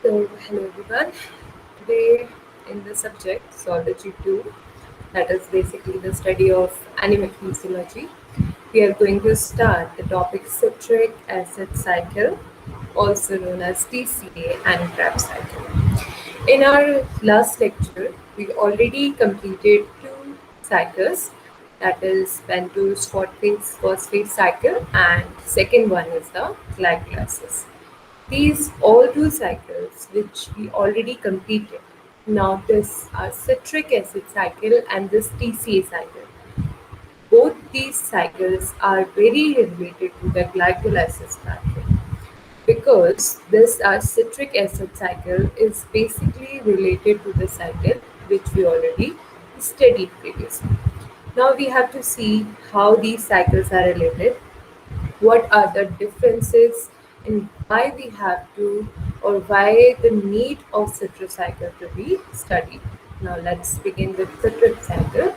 So, hello everyone. Today, in the subject Zoology 2, that is basically the study of animal physiology, we are going to start the topic citric acid cycle, also known as TCA and Krebs cycle. In our last lecture, we already completed two cycles, that is pentose phosphate cycle, and second one is the glycolysis. These all two cycles which we already completed. Now this citric acid cycle and this TCA cycle. Both these cycles are very related to the glycolysis pathway because this citric acid cycle is basically related to the cycle which we already studied previously. Now we have to see how these cycles are related, what are the differences, and why we have to, or why the need of citrus cycle to be studied. Now let's begin with citrus cycle.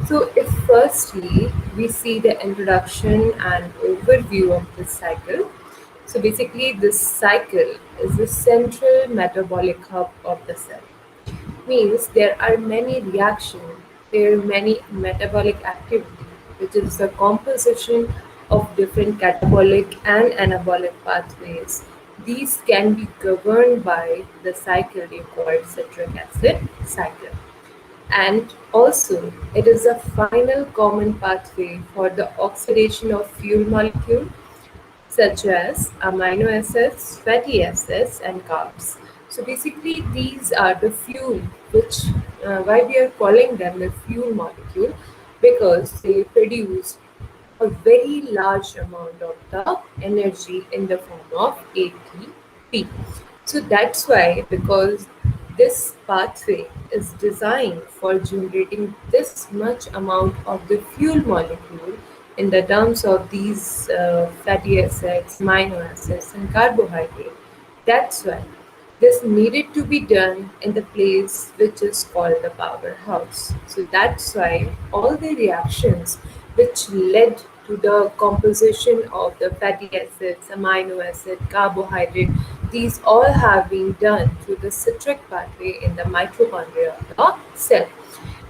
So if firstly we see the introduction and overview of this cycle. So basically this cycle is the central metabolic hub of the cell, means there are many reactions, there are many metabolic activity, which is the composition of different catabolic and anabolic pathways. These can be governed by the cycle we call citric acid cycle. And also, it is a final common pathway for the oxidation of fuel molecule such as amino acids, fatty acids, and carbs. So basically, these are the fuel, which why we are calling them the fuel molecule, because they produce a very large amount of the energy in the form of ATP. So that's why, because this pathway is designed for generating this much amount of the fuel molecule in the terms of these fatty acids, amino acids, and carbohydrate. That's why this needed to be done in the place which is called the powerhouse. So that's why all the reactions which led to the composition of the fatty acids, amino acid, carbohydrate, these all have been done through the citric pathway in the mitochondria of the cell.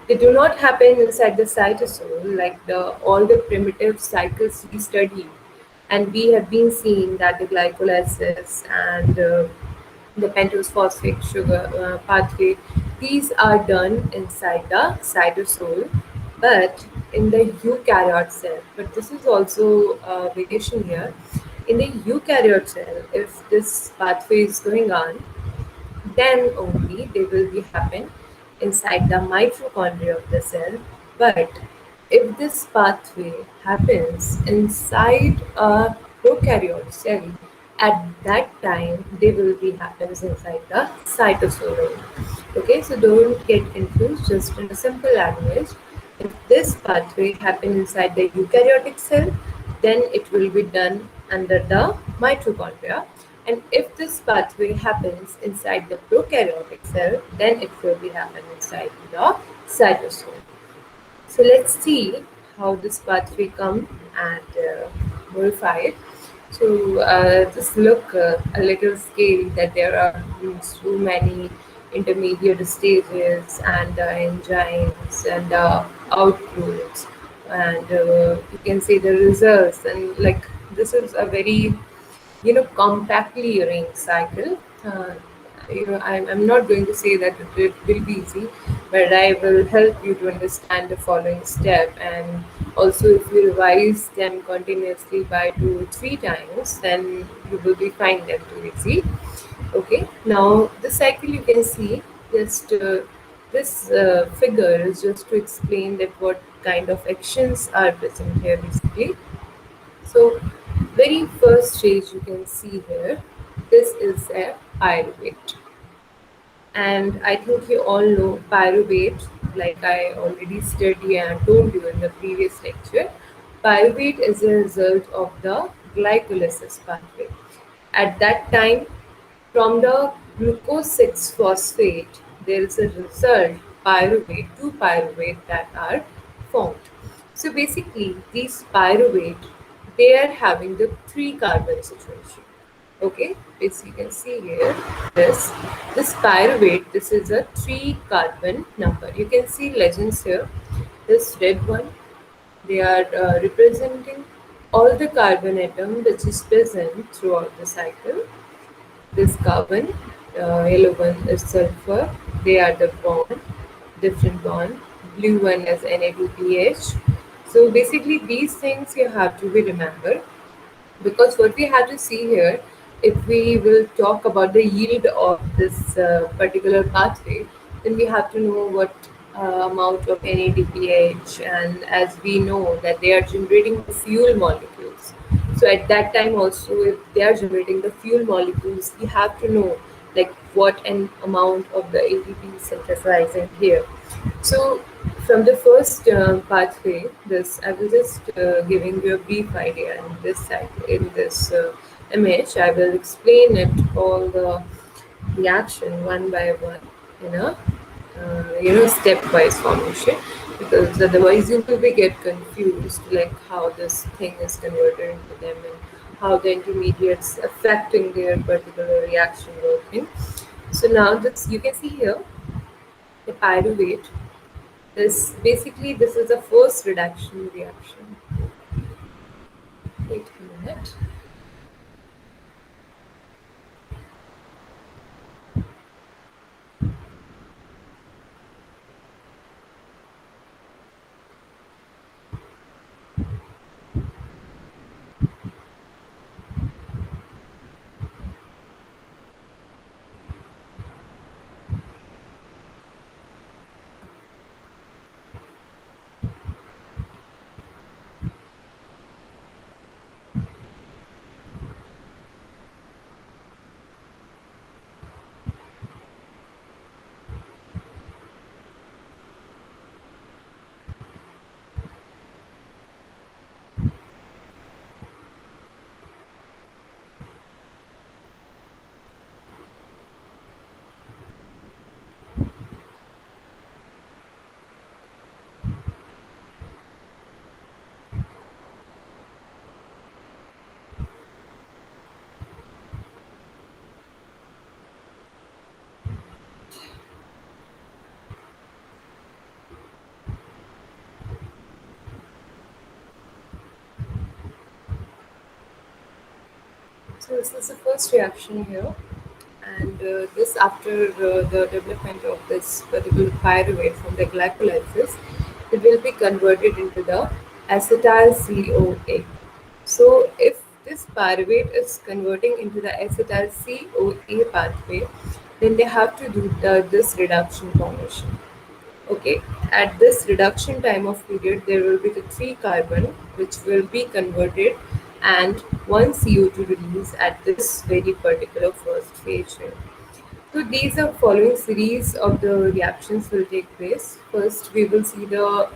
They do not happen inside the cytosol like all the primitive cycles we studied. And we have been seeing that the glycolysis and the pentose phosphate sugar pathway, these are done inside the cytosol, but in the eukaryote cell. But this is also a variation here. In the eukaryote cell, if this pathway is going on, then only they will be happen inside the mitochondria of the cell. But if this pathway happens inside a prokaryote cell, at that time they will be happens inside the cytosol. Okay, so don't get confused. Just in a simple language, if this pathway happen inside the eukaryotic cell, then it will be done under the mitochondria. And if this pathway happens inside the prokaryotic cell, then it will be happen inside the cytosol. So let's see how this pathway come and modify it. So just look a little scary that there are so many intermediate stages and enzymes and outputs, and you can see the results, and like this is a very compactly arranged cycle. I'm not going to say that it will be easy, but I will help you to understand the following step. And also, if you revise them continuously by 2 or 3 times, then you will be find them too easy. Okay, now the cycle you can see, just this figure is just to explain that what kind of actions are present here basically. So, very first stage you can see here, this is a pyruvate. And I think you all know pyruvate, like I already studied and told you in the previous lecture. Pyruvate is a result of the glycolysis pathway. At that time, from the glucose 6 phosphate, there is a result pyruvate, two pyruvate that are formed. So basically, these pyruvate, they are having the three carbon situation. Okay, as you can see here, this this pyruvate, this is a 3 carbon number. You can see legends here. This red one, they are representing all the carbon atom which is present throughout the cycle. This carbon, yellow one is sulfur. They are the bond, different bond. Blue one is Na2PH. So basically, these things you have to be remembered, because what we have to see here, if we will talk about the yield of this particular pathway, then we have to know what amount of NADPH, and as we know that they are generating the fuel molecules. So at that time also, if they are generating the fuel molecules, we have to know like what an amount of the ATP is synthesizing here. So, from the first pathway, this I will just giving you a brief idea in this side, in this image. I will explain it all the reaction one by one in a stepwise formation, because otherwise you will be get confused like how this thing is converted into them and how the intermediates affecting their particular reaction working. So now this you can see here the pyruvate. This is a first reduction reaction. Wait a minute. So this is the first reaction here, and this after the development of this particular pyruvate from the glycolysis, it will be converted into the acetyl CoA. So if this pyruvate is converting into the acetyl CoA pathway, then they have to do this reduction formation. Okay, at this reduction time of period, there will be the 3 carbon which will be converted and one CO2 release at this very particular first phase here. So these are following series of the reactions will take place. First, we will see the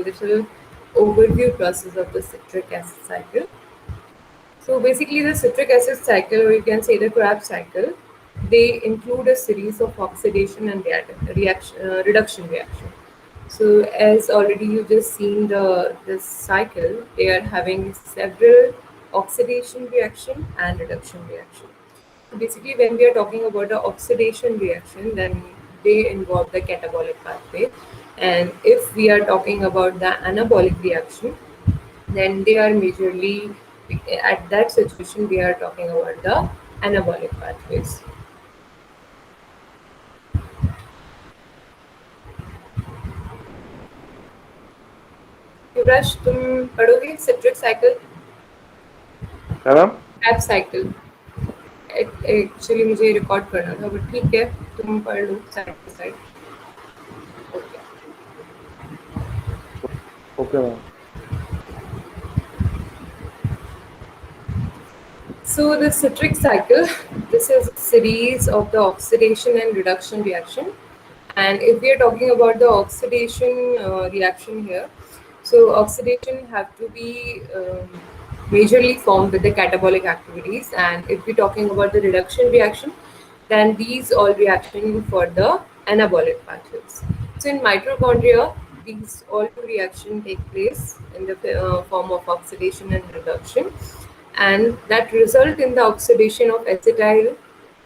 little overview process of the citric acid cycle. So basically, the citric acid cycle, or you can say the Krebs cycle, they include a series of oxidation and reduction reaction. So as already you just seen this cycle, they are having several oxidation reaction and reduction reaction. So basically, when we are talking about the oxidation reaction, then they involve the catabolic pathway, and if we are talking about the anabolic reaction, then they are majorly at that situation we are talking about the anabolic pathways. Yuvraj तुम पढ़ोगे citric cycle क्या ma'am? एप cycle actually मुझे record करना था but ठीक है तुम पढ़ लो side by side okay okay ma'am. So the citric cycle, this is a series of the oxidation and reduction reaction. And if we are talking about the oxidation reaction here, so oxidation have to be majorly formed with the catabolic activities. And if we're talking about the reduction reaction, then these all reaction for the anabolic pathways. So in mitochondria, these all two reaction take place in the form of oxidation and reduction. and that result in the oxidation of acetyl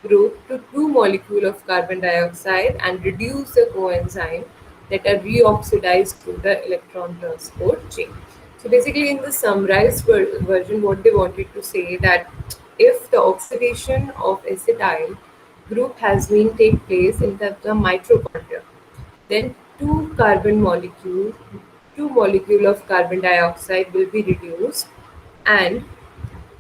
group to two molecule of carbon dioxide and reduce the coenzyme that are reoxidized through the electron transport chain. So basically, in the summarized version, what they wanted to say that if the oxidation of acetyl group has been take place in the mitochondria, then two molecule of carbon dioxide will be reduced, and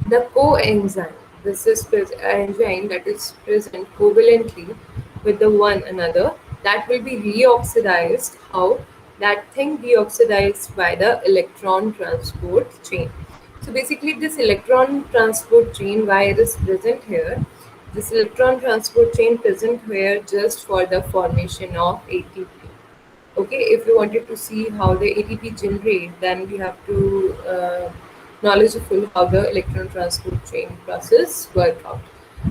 the coenzyme, this is enzyme that is present covalently with the one another, that will be reoxidized. How? That thing reoxidized by the electron transport chain. So basically, this electron transport chain, why it is present here? This electron transport chain present here just for the formation of ATP. Okay, if you wanted to see how the ATP generate, then we have to knowledgeable how the electron transport chain process work out.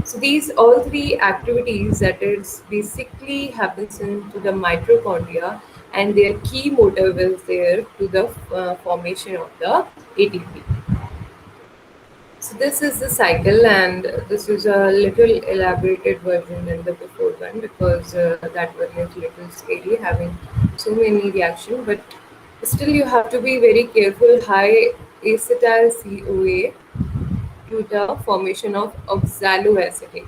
So these all three activities that is basically happens into the mitochondria, and their key motive is there to the formation of the ATP. So this is the cycle, and this is a little elaborated version than the before one, because that one is little scary, having so many reaction. But still, you have to be very careful. High acetyl CoA to the formation of oxaloacetate.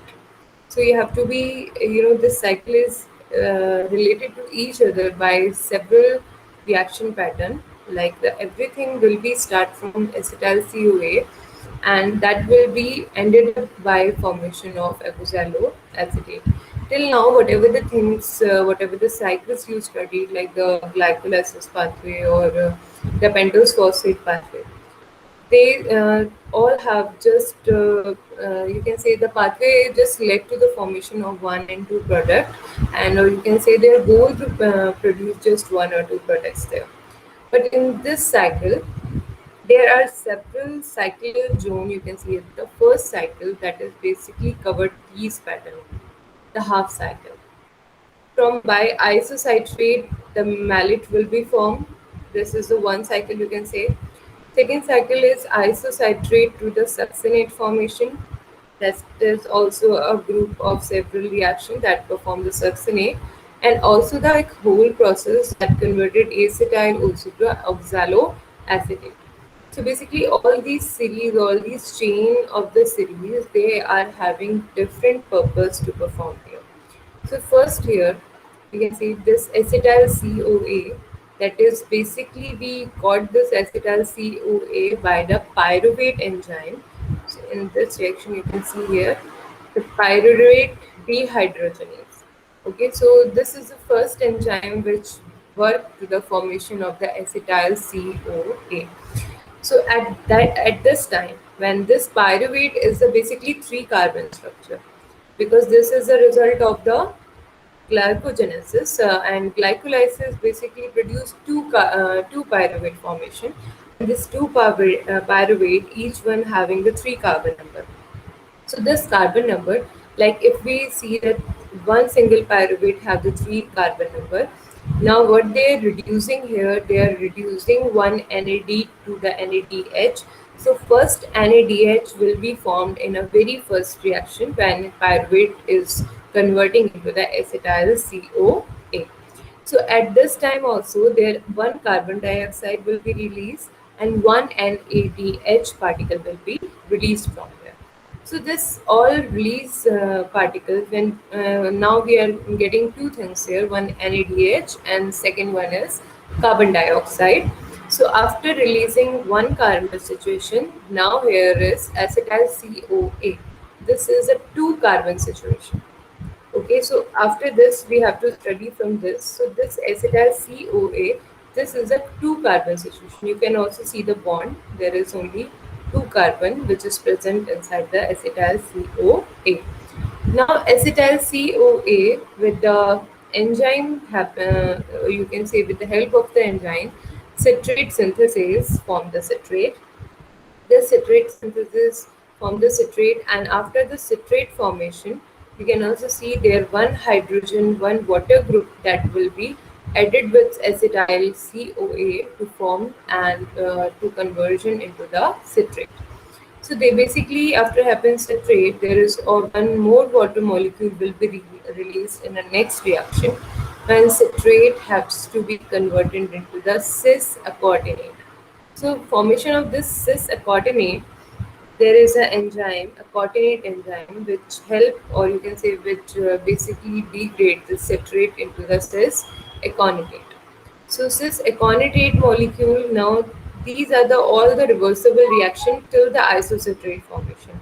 So you have to be, this cycle is related to each other by several reaction pattern. Like everything will be start from acetyl CoA, and that will be ended up by formation of oxaloacetate. Till now, whatever the things, whatever the cycles you studied, like the glycolysis pathway or the pentose phosphate pathway, they all have just you can say the pathway just led to the formation of one and two product, and or you can say their goal to produce just one or two products there. But in this cycle, there are several cyclical zone. You can see the first cycle that is basically covered these pattern, the half cycle. From by isocitrate, the malate will be formed. This is the one cycle you can say. Second cycle is isocitrate to the succinate formation. That is also a group of several reactions that perform the succinate, and also the whole process that converted acetyl also to oxaloacetate. So basically, all these series, all these chain of the series, they are having different purpose to perform here. So first here, you can see this acetyl CoA, that is basically we got this acetyl CoA by the pyruvate enzyme. So in this reaction you can see here the pyruvate dehydrogenase. Okay, so this is the first enzyme which work to the formation of the acetyl CoA. So at this time, when this pyruvate is a basically three carbon structure, because this is a result of the glycogenesis, and glycolysis basically produce two pyruvate formation. And this pyruvate, each one having the three carbon number. So this carbon number, like if we see that one single pyruvate have the three carbon number, now what they are reducing here, they are reducing one NAD to the NADH. So first NADH will be formed in a very first reaction when pyruvate is converting into the acetyl CoA. So at this time also, there one carbon dioxide will be released and one NADH particle will be released from there. So this all release particles, when now we are getting two things here, one NADH and second one is carbon dioxide. So after releasing one carbon situation, now here is acetyl CoA. This is a two carbon situation. Okay, so after this, we have to study from this. So this acetyl CoA, this is a two carbon situation. You can also see the bond. There is only two carbon which is present inside the acetyl CoA. Now acetyl CoA with the enzyme you can say with the help of the enzyme, citrate synthesis form the citrate. The citrate synthesis form the citrate, and after the citrate formation, you can also see there one hydrogen, one water group that will be added with acetyl CoA to form and to conversion into the citrate. So they basically, after happens citrate, there is or one more water molecule will be released in the next reaction when citrate has to be converted into the cis accotinate. So formation of this cis accotinate, there is an enzyme, a cotinate enzyme, which help, or you can say which basically degrade the citrate into the cis aconitate. So cis aconitate molecule, now these are the all the reversible reaction till the isocitrate formation.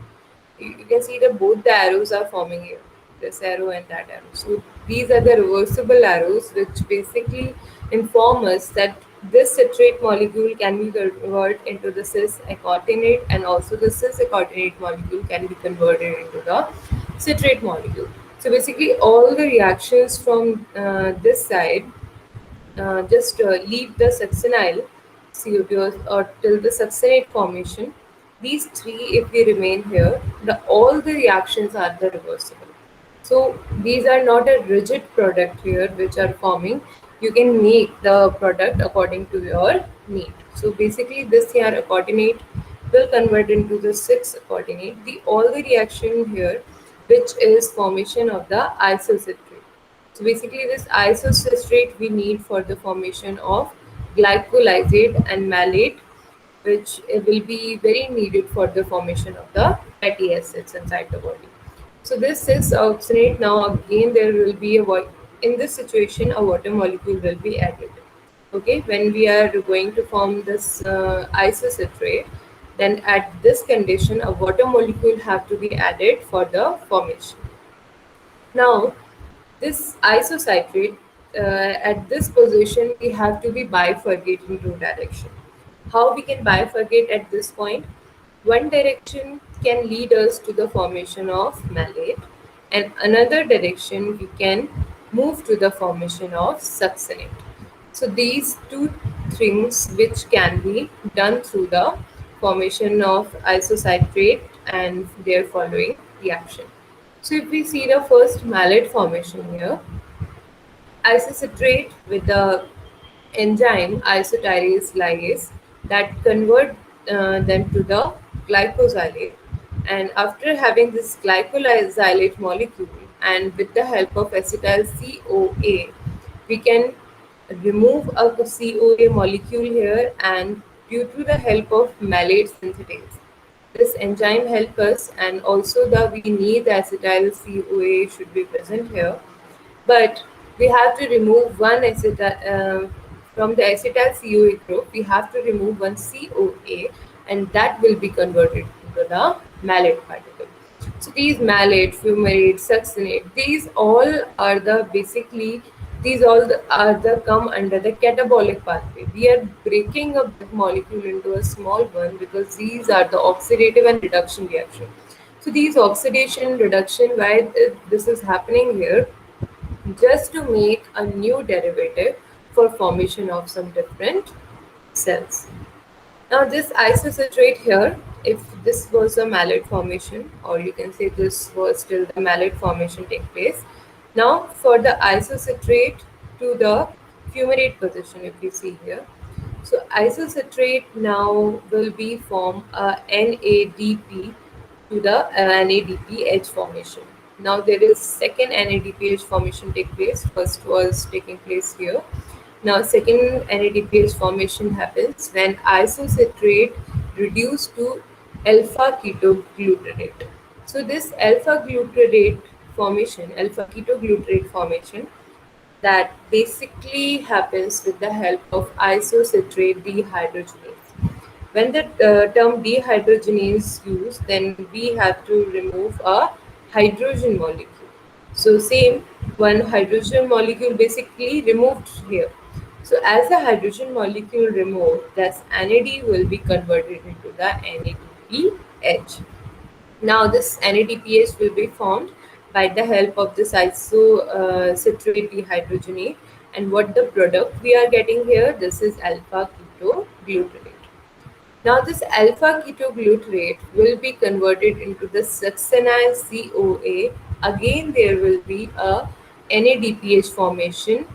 You can see that both the arrows are forming here, this arrow and that arrow. So these are the reversible arrows which basically inform us that this citrate molecule can be converted into the cis accotinate, and also the cis accotinate molecule can be converted into the citrate molecule. So basically all the reactions from this side just leave the succinyl CO2 or till the succinate formation. These three, if we remain here, all the reactions are the reversible. So these are not a rigid product here which are forming. You can make the product according to your need. So basically, this here coordinate will convert into the six coordinate. The all the reaction here, which is formation of the isocitrate. So basically this isocitrate we need for the formation of glycolysate and malate, which will be very needed for the formation of the fatty acids inside the body. So this cis oxalate, now again there will be in this situation a water molecule will be added. Okay, when we are going to form this isocitrate, then at this condition a water molecule have to be added for the formation. Now, this isocitrate, at this position, we have to be bifurcate in two direction. How we can bifurcate at this point? One direction can lead us to the formation of malate, and another direction we can move to the formation of succinate. So these two things which can be done through the formation of isocitrate and their following reaction. So if we see the first malate formation here, isocitrate with the enzyme isotyrase ligase that convert them to the glycosylate, and after having this glycosylate molecule and with the help of acetyl CoA, we can remove a CoA molecule here, and due to the help of malate synthetase, this enzyme help us, and also the we need the acetyl CoA should be present here, but we have to remove one from the acetyl CoA group. We have to remove one CoA, and that will be converted into the malate particle. So these malate, fumarate, succinate, these all are the basically these all are the come under the catabolic pathway. We are breaking a big molecule into a small one because these are the oxidative and reduction reaction. So these oxidation reduction, why this is happening here, just to make a new derivative for formation of some different cells. Now this isocitrate here, if this was a malate formation, or you can say this was still the malate formation take place. Now for the isocitrate to the fumarate position, if you see here, so isocitrate now will be form a NADP to the NADPH formation. Now there is second NADPH formation take place. First was taking place here. Now second NADPH formation happens when isocitrate reduced to alpha ketoglutarate. So this alpha ketoglutarate formation, that basically happens with the help of isocitrate dehydrogenase. When the term dehydrogenase is used, then we have to remove a hydrogen molecule. So same one hydrogen molecule basically removed here. So as the hydrogen molecule removed, thus NAD will be converted into the NADPH. Now this NADPH will be formed by the help of this isocitrate dehydrogenase, and what the product we are getting here, this is alpha ketoglutarate. Now this alpha ketoglutarate will be converted into the succinyl CoA. Again there will be a NADPH formation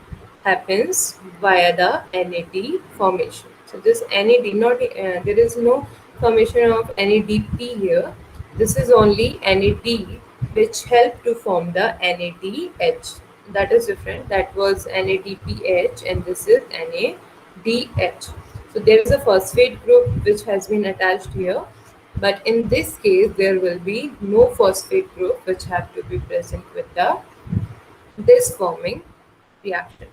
happens via the NAD formation. So this NAD, not there is no formation of NADP here. This is only NAD which help to form the NADH. That is different. That was NADPH and this is NADH. So there is a phosphate group which has been attached here, but in this case there will be no phosphate group which have to be present with the this forming reaction.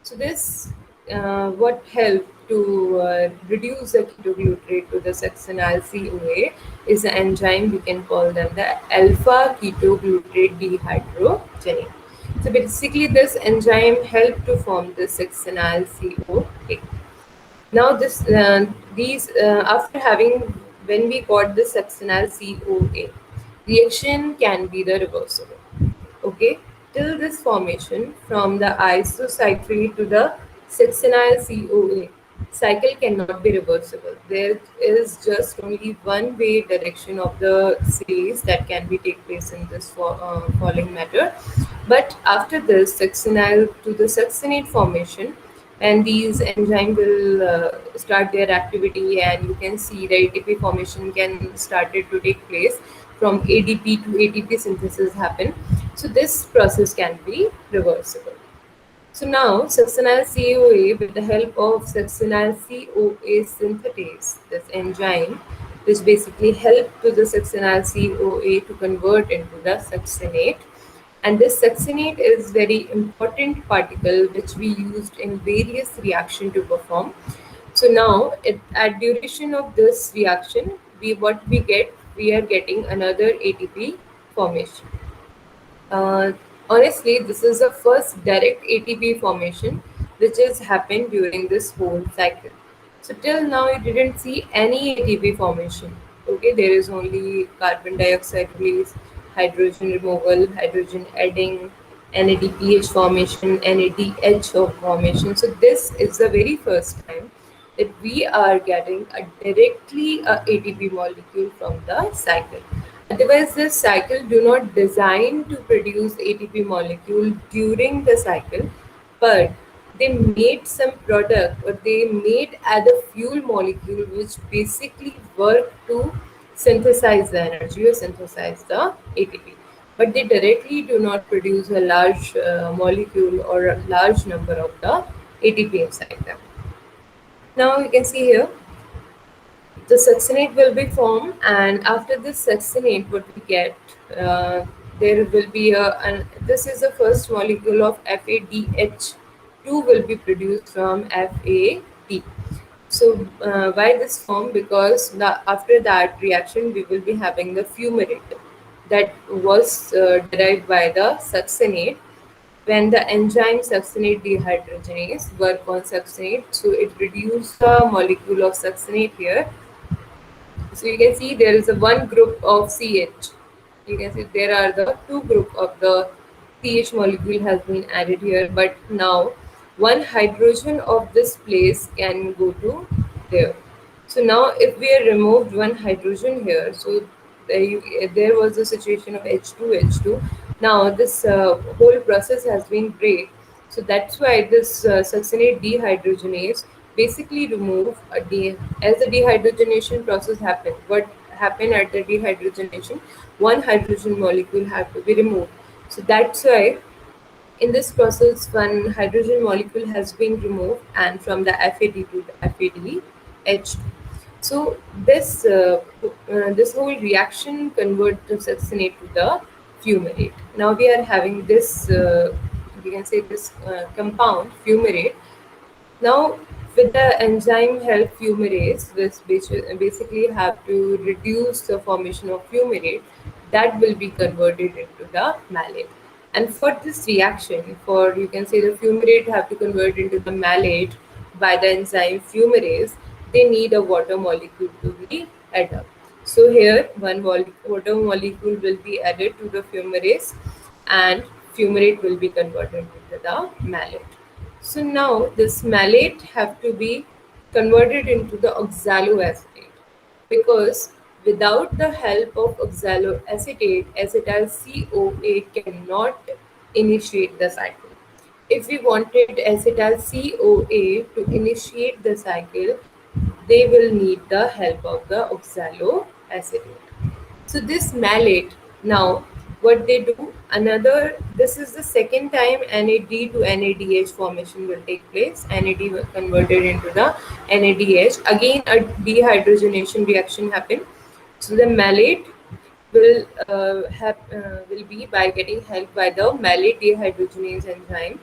So this what helped to reduce the ketoglutarate to the succinyl CoA is an enzyme. We can call them the alpha ketoglutarate dehydrogenase. So basically, this enzyme helped to form the succinyl CoA. Now these after having when we got the succinyl CoA, reaction can be the reversible. Okay, till this formation from the isocitrate to the succinyl CoA cycle cannot be reversible. There is just only one way direction of the series that can be take place in this falling matter. But after this succinyl to the succinate formation, and these enzyme will start their activity, and you can see the ATP formation can started to take place from ADP to ATP synthesis happen. So this process can be reversible. So now succinyl CoA with the help of succinyl CoA synthetase, this enzyme which basically help to the succinyl CoA to convert into the succinate, and this succinate is very important particle which we used in various reaction to perform. So now at duration of this reaction, we are getting another ATP formation. Uh, Honestly, this is the first direct ATP formation which has happened during this whole cycle. So till now, you didn't see any ATP formation. Okay, there is only carbon dioxide release, hydrogen removal, hydrogen adding, NADPH formation, NADH formation. So this is the very first time that we are getting a directly a ATP molecule from the cycle. Otherwise, this cycle do not design to produce ATP molecule during the cycle, but they made some product or they made other fuel molecule which basically work to synthesize the energy or synthesize the ATP. But they directly do not produce a large molecule or a large number of the ATP inside them. Now you can see here the succinate will be formed, and after this succinate what we get, there will be and this is the first molecule of FADH2 will be produced from FAD. So why this form? Because after that reaction we will be having the fumarate that was derived by the succinate. When the enzyme succinate dehydrogenase work on succinate, so it reduces the molecule of succinate here. So you can see there is a one group of CH. You can see there are the two group of the CH molecule has been added here, but now one hydrogen of this place can go to there. So now if we have removed one hydrogen here, so there was a situation of H2H2. Now this whole process has been break. So that's why this succinate dehydrogenase basically remove as the dehydrogenation process happen. What happen at the dehydrogenation? One hydrogen molecule have to be removed. So that's why in this process, one hydrogen molecule has been removed, and from the FAD to the FADH2. So this whole reaction convert the succinate to the fumarate. Now we are having this, we can say this compound fumarate. Now, with the enzyme help fumarase, which basically have to reduce the formation of fumarate, that will be converted into the malate. And for this reaction, for you can say the fumarate have to convert into the malate by the enzyme fumarase, they need a water molecule to be added up. So here, water molecule will be added to the fumarase, and fumarate will be converted into the malate. So now this malate have to be converted into the oxaloacetate, because without the help of oxaloacetate, acetyl CoA cannot initiate the cycle. If we wanted acetyl CoA to initiate the cycle, they will need the help of the oxaloacetate. So this malate, now what they do, this is the second time NAD to NADH formation will take place. NAD will converted into the NADH. Again, a dehydrogenation reaction happen. So the malate will be by getting help by the malate dehydrogenase enzyme,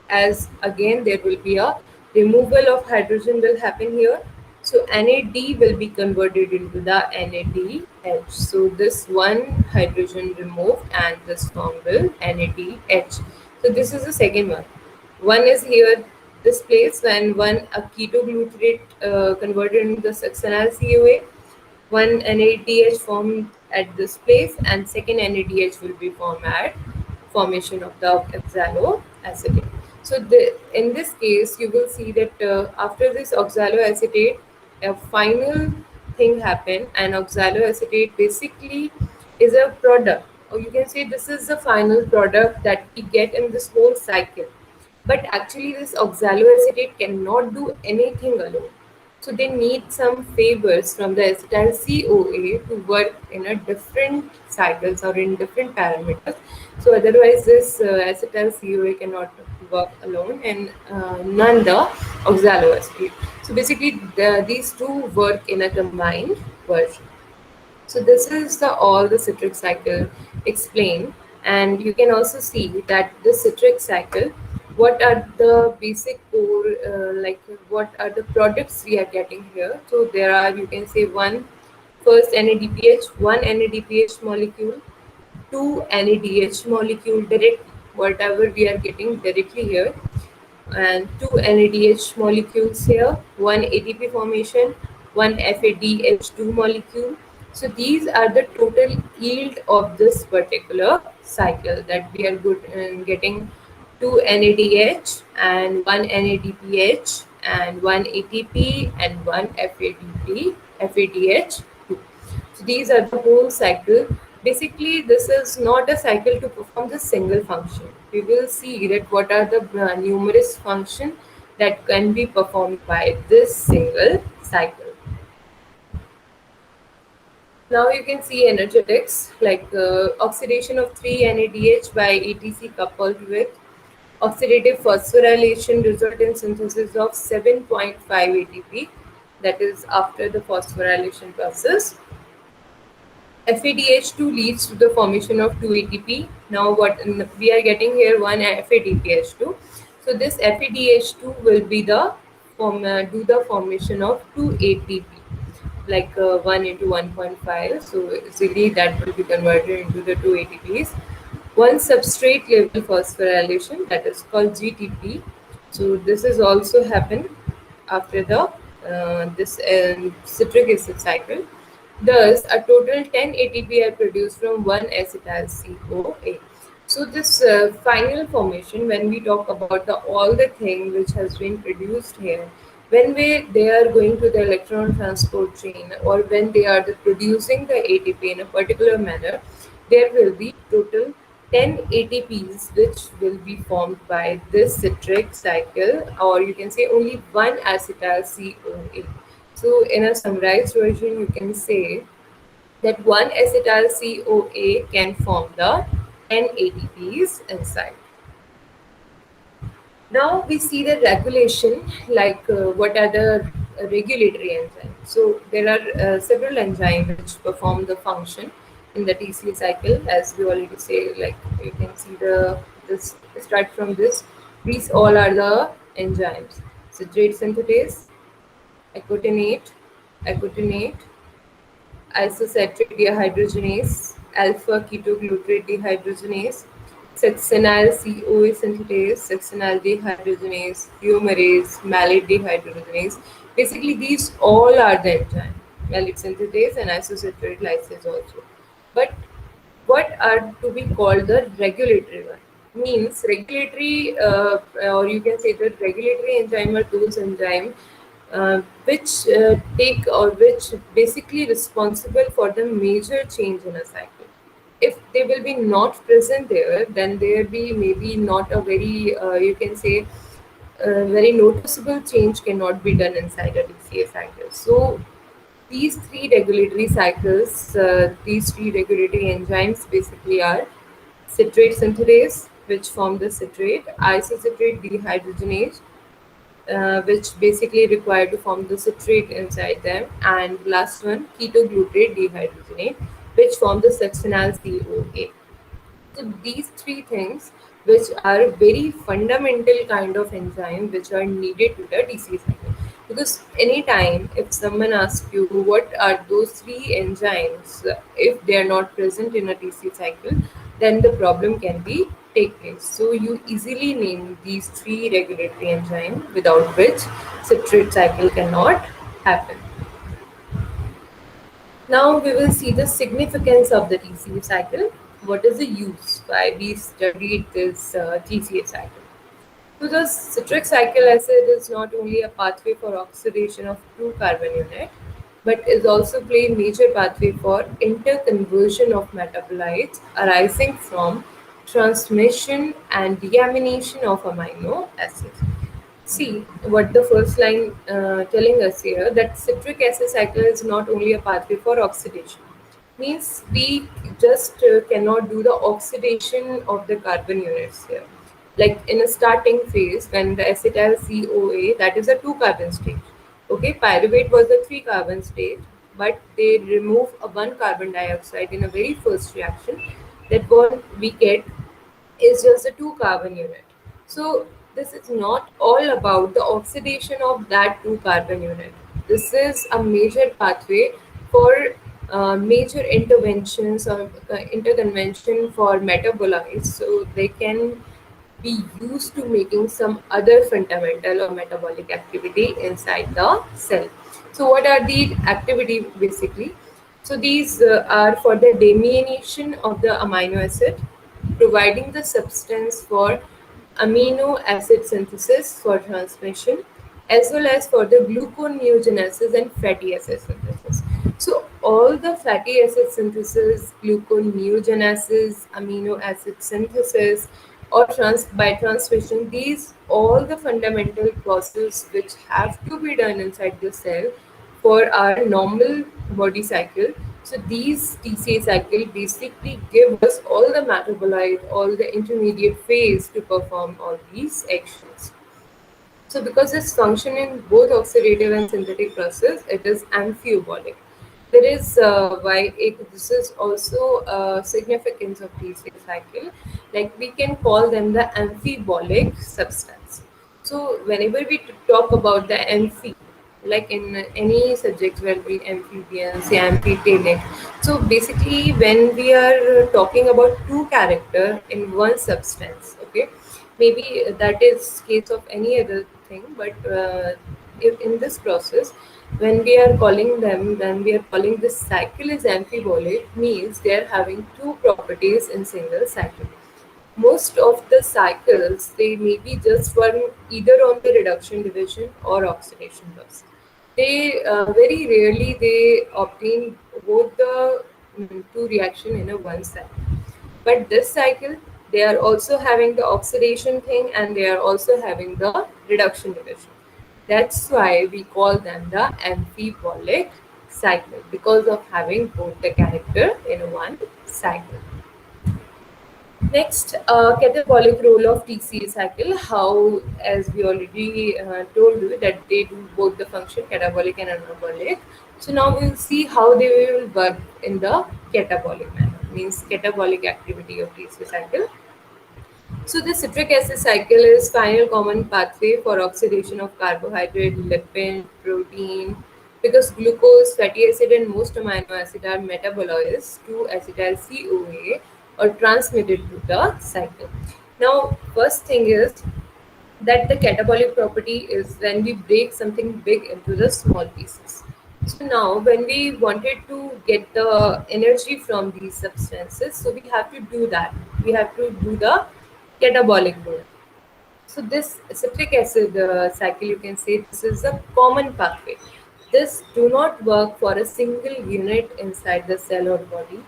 as again there will be a removal of hydrogen will happen here. So NAD will be converted into the NADH. So this one hydrogen removed and this form will NADH. So this is the second one. One is here this place when one a ketoglutarate converted into the succinyl CoA, one NADH formed at this place and second NADH will be formed at formation of the oxaloacetate. So in this case, you will see that after this oxaloacetate, a final thing happen, and oxaloacetate basically is a product, or you can say this is the final product that we get in this whole cycle. But actually, this oxaloacetate cannot do anything alone. So they need some favors from the acetyl CoA to work in a different cycles or in different parameters. So otherwise, this acetyl CoA cannot work alone, and none the oxaloacetate. So basically, these two work in a combined version. So this is the all the citric cycle explained, and you can also see that the citric cycle, what are the basic core, like what are the products we are getting here. So there are, you can say, one first NADPH, one NADPH molecule, two NADH molecule direct, whatever we are getting directly here, and two NADH molecules here, one ATP formation, one FADH2 molecule. So these are the total yield of this particular cycle, that we are getting two NADH and one NADPH and one ATP and one FADH2. So these are the whole cycle. Basically, this is not a cycle to perform the single function. We will see that what are the numerous function that can be performed by this single cycle. Now you can see energetics like oxidation of 3 NADH by ATC coupled with oxidative phosphorylation result in synthesis of 7.5 ATP, that is after the phosphorylation process. FADH2 leads to the formation of 2 ATP. Now what we are getting here, one FADPH2. So this FADH2 will be the do the formation of 2 ATP, like 1 into 1.5. So easily that will be converted into the 2 ATPs. One substrate level phosphorylation, that is called GTP. So this is also happen after the this citric acid cycle. Thus, a total 10 ATP are produced from one acetyl CoA. So this final formation, when we talk about all the thing which has been produced here, when they are going to the electron transport chain, or when they are producing the ATP in a particular manner, there will be total 10 ATPs which will be formed by this citric cycle, or you can say only one acetyl CoA. So in a summarized version, you can say that one acetyl CoA can form the 10 ATPs inside. Now we see the regulation, like what are the regulatory enzymes. So there are several enzymes which perform the function in the TCA cycle, as we already say. Like you can see this start from this. These all are the enzymes: citrate synthetase, acutinate, isosaturate dehydrogenase, alpha ketoglutarate dehydrogenase, succinyl CoA synthetase, succinyl dehydrogenase, fumarase, malate dehydrogenase. Basically, these all are the enzymes, malate synthetase and isosaturate lysase also. But what are to be called the regulatory one? Means regulatory, or you can say that regulatory enzyme are those enzymes which take, or which basically responsible for the major change in a cycle. If they will be not present there, then there be maybe not a very, you can say, very noticeable change cannot be done inside a DCA cycle. So these these three regulatory enzymes basically are citrate synthase, which form the citrate, isocitrate dehydrogenase, which basically required to form the citrate inside them, and last one, ketoglutarate dehydrogenase, which form the succinyl CoA. So these three things, which are very fundamental kind of enzyme, which are needed to the DC cycle. Because anytime if someone asks you what are those three enzymes, if they are not present in a DC cycle, then the problem can be take place. So you easily name these three regulatory enzymes without which citrate cycle cannot happen. Now we will see the significance of the TCA cycle. What is the use? Why we studied this TCA cycle? So the citric cycle acid is not only a pathway for oxidation of two carbon unit, but is also play a major pathway for interconversion of metabolites arising from transmission and deamination of amino acids. See what the first line telling us here, that citric acid cycle is not only a pathway for oxidation. Means we just cannot do the oxidation of the carbon units here. Like in a starting phase, when the acetyl CoA, that is a two carbon state. Okay, pyruvate was a three carbon state, but they remove a one carbon dioxide in a very first reaction. That one we get is just a two carbon unit. So this is not all about the oxidation of that two carbon unit. This is a major pathway for major interventions or interconvention for metabolites, so they can be used to making some other fundamental or metabolic activity inside the cell. So what are the activity basically? So these are for the demianation of the amino acid, providing the substance for amino acid synthesis for transmission, as well as for the gluconeogenesis and fatty acid synthesis. So all the fatty acid synthesis, gluconeogenesis, amino acid synthesis, or by transmission, these all the fundamental processes which have to be done inside the cell for our normal body cycle. So these TCA cycle basically give us all the metabolite, all the intermediate phase to perform all these actions. So because it's function in both oxidative and synthetic process, it is amphibolic. There is this is also a significance of TCA cycle. Like we can call them the amphibolic substance. So whenever we talk about the amphi, like in any subjects where we amphibians, amphitelic. So basically, when we are talking about two character in one substance, okay, maybe that is case of any other thing, but if in this process, when we are calling them, then we are calling this cycle is amphibolic, means they are having two properties in single cycle. Most of the cycles they may be just one either on the reduction division or oxidation loss. They very rarely they obtain both the two reaction in a one cycle. But this cycle, they are also having the oxidation thing and they are also having the reduction division. That's why we call them the amphibolic cycle, because of having both the character in one cycle. Next, catabolic role of TCA cycle. How, as we already told you, that they do both the function catabolic and anabolic. So now we'll see how they will work in the catabolic manner. Means catabolic activity of TCA cycle. So the citric acid cycle is final common pathway for oxidation of carbohydrate, lipid, protein, because glucose, fatty acid, and most amino acid are metabolized to acetyl CoA or transmitted to the cycle. Now, first thing is that the catabolic property is when we break something big into the small pieces. So now when we wanted to get the energy from these substances, so we have to do that. We have to do the catabolic role. So this citric acid cycle, you can say this is a common pathway. This do not work for a single unit inside the cell or body.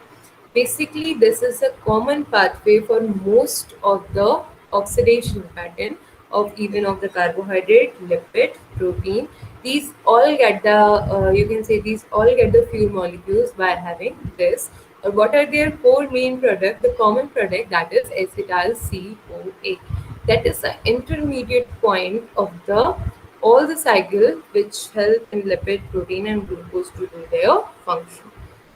Basically, this is a common pathway for most of the oxidation pattern of even of the carbohydrate, lipid, protein. These all get the you can say these all get the fuel molecules by having this. What are their core main product? The common product, that is acetyl CoA. That is the intermediate point of the all the cycle which help in lipid, protein, and glucose to do their function.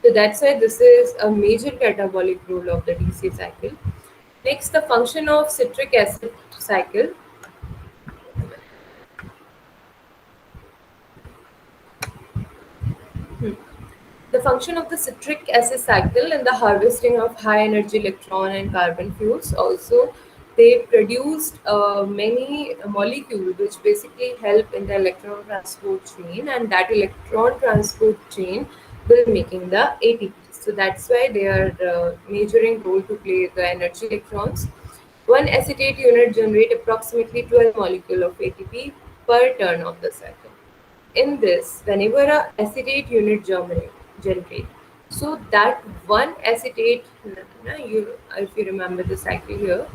So that's why this is a major catabolic role of the DC cycle. Next, the function of citric acid cycle. The function of the citric acid cycle in the harvesting of high energy electron and carbon fuels. Also, they produced many molecules which basically help in the electron transport chain, and that electron transport chain will making the ATP. So that's why they are majoring role to play the energy electrons. One acetate unit generate approximately 12 molecule of ATP per turn of the cycle. In this, whenever a acetate unit generate, so that one acetate, you if you remember the cycle here,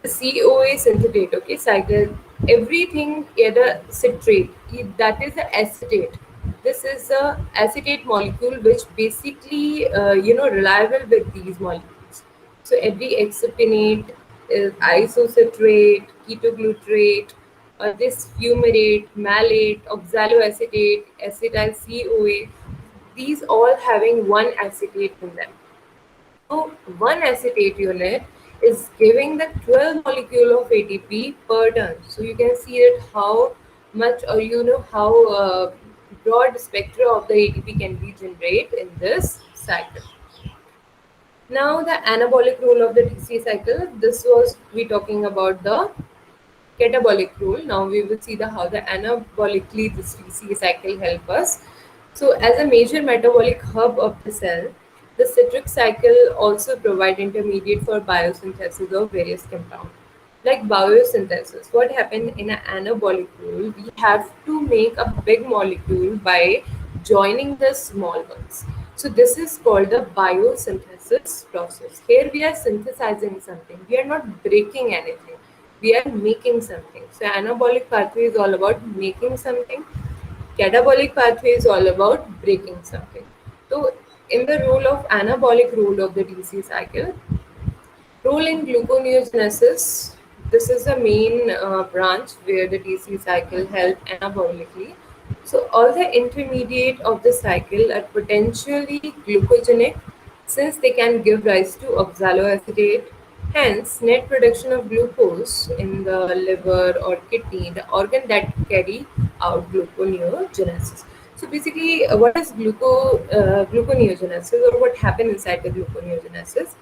the CoA synthetase, okay, cycle, everything either citrate, that is the acetate. This is the acetate molecule which basically, reliable with these molecules. So every hexapenate is isocitrate, ketoglutarate, or this fumarate, malate, oxaloacetate, acetyl CoA, these all having one acetate in them. So one acetate unit is giving the 12 molecule of ATP per turn. So you can see it how much, or how broad spectra of the ATP can be generated in this cycle. Now the anabolic role of the DC cycle. This was we talking about the catabolic role. Now we will see the how the anabolically this DC cycle help us. So as a major metabolic hub of the cell, the citric cycle also provide intermediate for biosynthesis of various compounds. Like biosynthesis, what happened in an anabolic role, we have to make a big molecule by joining the small ones. So this is called the biosynthesis process. Here we are synthesizing something. We are not breaking anything. We are making something. So anabolic pathway is all about making something. Catabolic pathway is all about breaking something. So in the role of anabolic role of the DC cycle, role in gluconeogenesis. This is the main branch where the DC cycle help anabolically. So all the intermediate of the cycle are potentially glucogenic since they can give rise to oxaloacetate. Hence, net production of glucose in the liver or kidney, the organ that carry out gluconeogenesis. So basically, what is gluconeogenesis, or what happens inside the gluconeogenesis?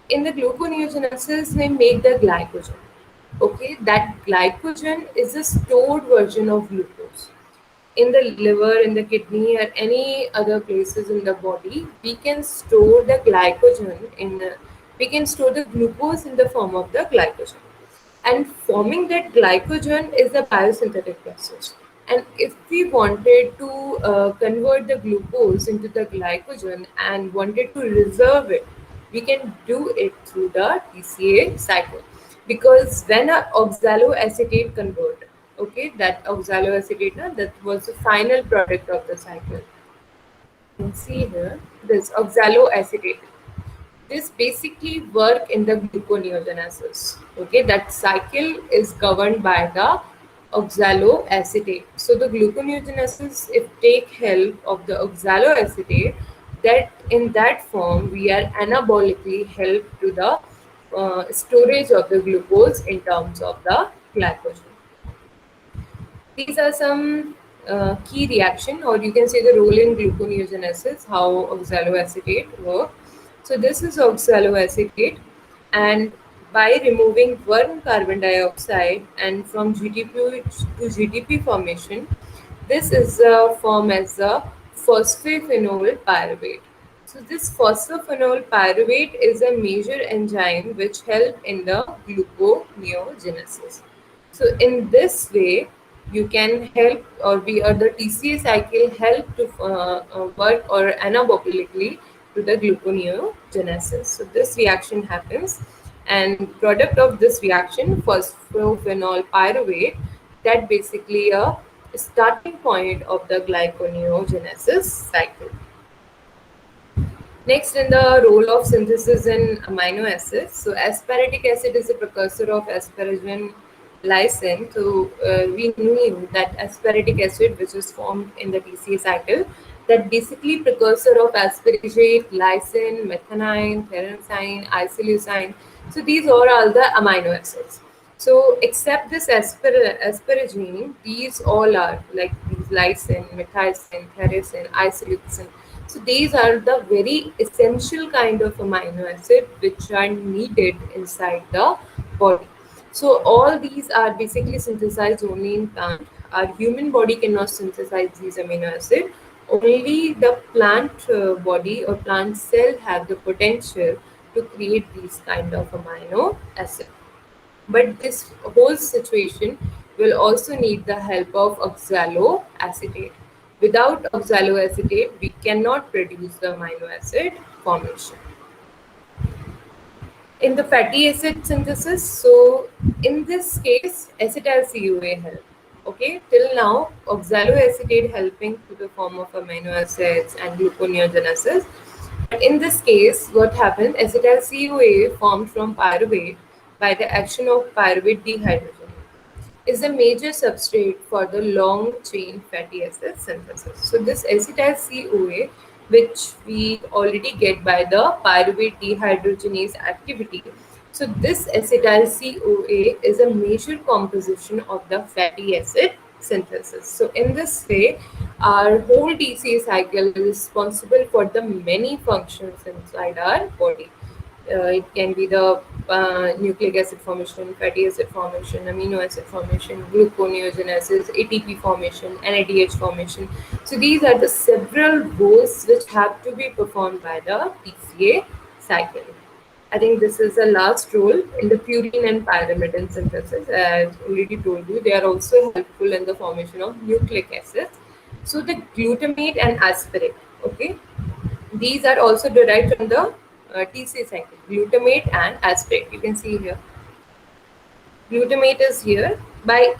In the gluconeogenesis, they make the glycogen. Okay, that glycogen is a stored version of glucose. In the liver, in the kidney, or any other places in the body, we can store the glycogen we can store the glucose in the form of the glycogen. And forming that glycogen is a biosynthetic process. And if we wanted to convert the glucose into the glycogen and wanted to reserve it, we can do it through the TCA cycle. Because when a oxaloacetate convert, okay, that oxaloacetate, that was the final product of the cycle. You can see here this oxaloacetate, this basically work in the gluconeogenesis. Okay, that cycle is governed by the oxaloacetate. So the gluconeogenesis, if take help of the oxaloacetate, that in that form we are anabolically help to the storage of the glucose in terms of the glycogen. These are some key reaction, or you can say the role in gluconeogenesis, how oxaloacetate work. So this is oxaloacetate, and by removing one carbon dioxide and from GDP to GDP formation, this is formed as a phosphophenol pyruvate. So this phosphophenol pyruvate is a major enzyme which help in the gluconeogenesis. So in this way, you can help, or the TCA cycle help to work or anabolically to the gluconeogenesis. So this reaction happens, And product of this reaction, phosphoenol pyruvate, that basically a starting point of the glyconeogenesis cycle. Next, in the role of synthesis in amino acids, so aspartic acid is a precursor of asparagine lysine. So we knew that aspartic acid, which is formed in the TCA cycle, that basically precursor of asparagate, lysine, methionine, tyrosine, isoleucine. So these are all the amino acids. So except this asparagine, these all are like these lysine, methicin, tyrosine, isoleucine. So these are the very essential kind of amino acid which are needed inside the body. So all these are basically synthesized only in plant. Our human body cannot synthesize these amino acid. Only the plant body or plant cell have the potential to create these kind of amino acid. But this whole situation will also need the help of oxaloacetate. Without oxaloacetate, we cannot produce the amino acid formation. In the fatty acid synthesis, so in this case, acetyl-CoA help. Okay, till now, oxaloacetate helping to the form of amino acids and gluconeogenesis. But in this case, what happened? Acetyl-CoA formed from pyruvate by the action of pyruvate dehydrogenase is a major substrate for the long chain fatty acid synthesis. So this acetyl CoA, which we already get by the pyruvate dehydrogenase activity. So this acetyl CoA is a major composition of the fatty acid synthesis. So in this way, our whole TCA cycle is responsible for the many functions inside our body. It can be the nucleic acid formation, fatty acid formation, amino acid formation, gluconeogenesis, ATP formation, NADH formation. So these are the several roles which have to be performed by the TCA cycle. I think this is the last role in the purine and pyrimidine synthesis. As already told you, they are also helpful in the formation of nucleic acids. So the glutamate and aspartate, okay, these are also derived from the TCA cycle, glutamate and aspartate. You can see here. Glutamate is here by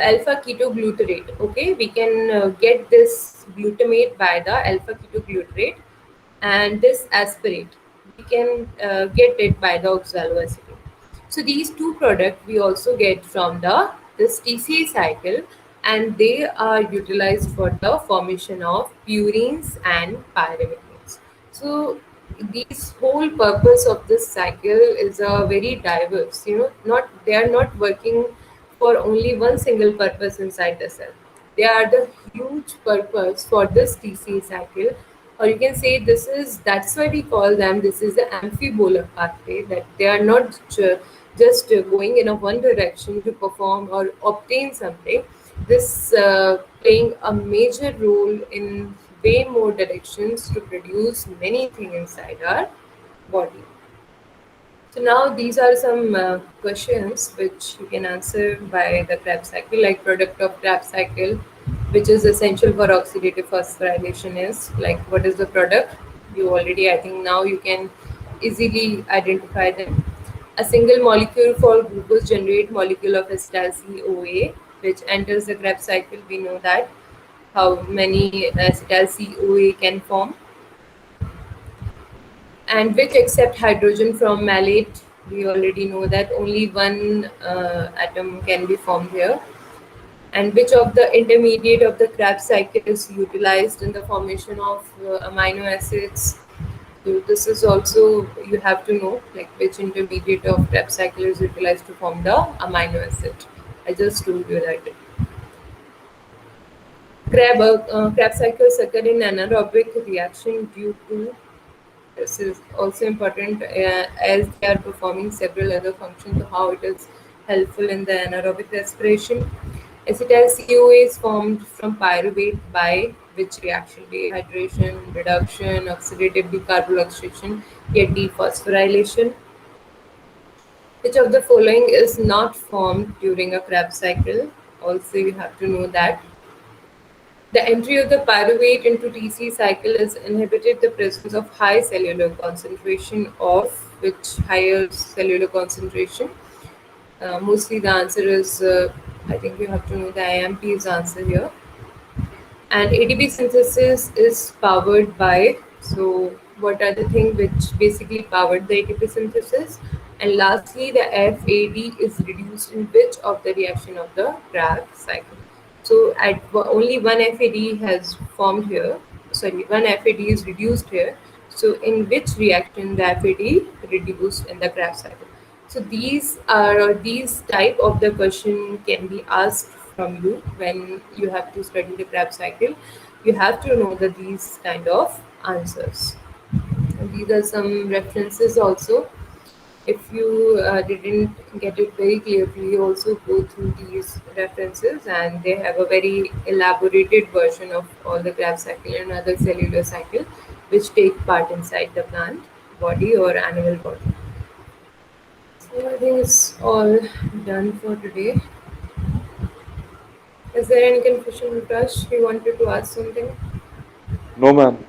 alpha ketoglutarate. Okay, we can get this glutamate by the alpha ketoglutarate, and this aspartate we can get it by the oxaloacetate. So these two products we also get from the this TCA cycle, and they are utilized for the formation of purines and pyrimides. So these whole purpose of this cycle is a very diverse. Not they are not working for only one single purpose inside the cell. They are the huge purpose for this TCA cycle, or you can say that's why we call them. This is the amphibolus pathway, that they are not just going in a one direction to perform or obtain something. This playing a major role in way more directions to produce many things inside our body. So now these are some questions which you can answer by the Krebs cycle, like product of Krebs cycle, which is essential for oxidative phosphorylation is like what is the product? You already, I think now you can easily identify them. A single molecule for glucose generate molecule of acetyl CoA, which enters the Krebs cycle. We know that how many acetyl CoA can form, and which accept hydrogen from malate. We already know that only one atom can be formed here. And which of the intermediate of the Krebs cycle is utilized in the formation of amino acids. So this is also you have to know, like which intermediate of Krebs cycle is utilized to form the amino acid. I just told you that. Krebs cycles occur in anaerobic reaction due to, this is also important as they are performing several other functions, how it is helpful in the anaerobic respiration. Acetyl CoA is formed from pyruvate by which reaction? Dehydration, reduction, oxidative decarboxylation, yet dephosphorylation. Which of the following is not formed during a Krebs cycle? Also, you have to know that the entry of the pyruvate into TC cycle is inhibited the presence of high cellular concentration of which higher cellular concentration? Mostly the answer is, I think you have to know the IMP's answer here. And ATP synthesis is powered by, so what are the things which basically powered the ATP synthesis? And lastly, the FAD is reduced in which of the reaction of the Krebs cycle? So only one FAD has formed here. Sorry, one FAD is reduced here. So in which reaction the FAD reduced in the Krebs cycle? So these type of the question can be asked from you when you have to study the Krebs cycle. You have to know these kind of answers. And these are some references also. If you didn't get it very clearly, also go through these references, and they have a very elaborated version of all the Krebs cycle and other cellular cycle which take part inside the plant body or animal body. So I think it's all done for today. Is there any confusion, Rush? You wanted to ask something? No, ma'am.